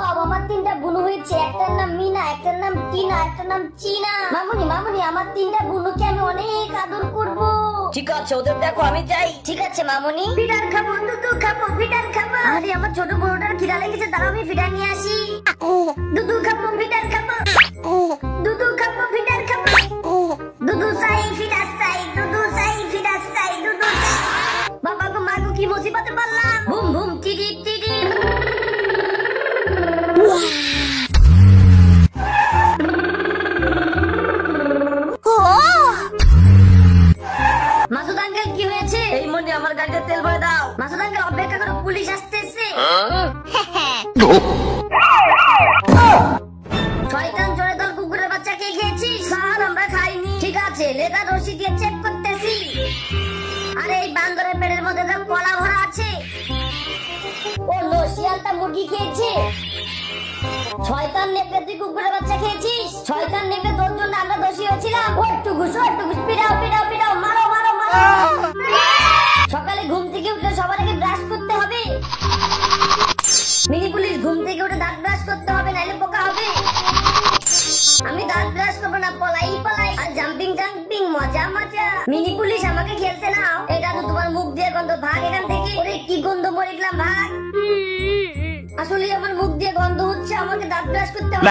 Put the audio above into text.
Wow, আমার 3টা বুনু হয়েছে। একটার নাম মিনা, একটার নাম টিনা, একটার নাম চীনা। মামুনি মামুনি, আমার 3টা বুনুকে আমি অনেক আদর করব। ঠিক আছে, ওদের দেখো, আমি চাই। ঠিক আছে মামুনি। ফিডার খাবো, দুধু খাবো, ফিডার খাবো। আরে আমার ছোট বড়টার খিদা লেগেছে, দাঁড়াও আমি ফিডার নিয়ে আসি। দুধু খাবো, ফিডার খাবো, দুধু খাবো, ফিডার খাবো, দুধু চাই, ফিডার চাই, দুধু চাই, ফিডার চাই, দুধু চাই। বাবা গো মা গো, কি মুসিবতে পড়লাম। বুম বুম টিডি টিডি। মাসুদ আঙ্কেল কি হয়েছে? এই মনি, আমার গাড়িতে তেল ভরে দাও। মাসুদ আঙ্কেল অপেক্ষা করো, পুলিশ আসতেছে। শয়তান চোরে দল কুকুরের বাচ্চা কে খেয়েছিস? স্যার আমরা খাইনি। ঠিক আছে, লেদা রশি দিয়ে চেক করতেছি। আরে এই বান্দরের পেটের মধ্যে তো কলা ভরা আছে। ও নো, শিয়ালটা মুরগি খেয়েছে। শয়তান নেকড়ে, তুই কুকুরের বাচ্চা খেয়েছিস। শয়তান নেকড়ে, তোর জন্য আমরা দোষী হয়েছিলাম। ও একটু ঘুষ, পিটাও পিটাও পিটাও, মারো মারো মারো। সকালে ঘুম থেকে উঠলে সবার আগে ব্রাশ করতে হবে। মিনি পুলিশ, ঘুম থেকে উঠে দাঁত ব্রাশ করতে হবে, নাইলে পোকা হবে। আমি দাঁত ব্রাশ করবো না, পলাই পলাই আর জাম্পিং জাম্পিং, মজা মজা। মিনি পুলিশ আমাকে খেলতে নাও। এটা তো তোমার মুখ দিয়ে গন্ধ, ভাগ এখান থেকে। ওরে কি গন্ধ, মরে গেলাম, ভাগ। আসলে আমার মুখ দিয়ে গন্ধ হচ্ছে, আমাকে দাঁত ব্রাশ করতে হবে।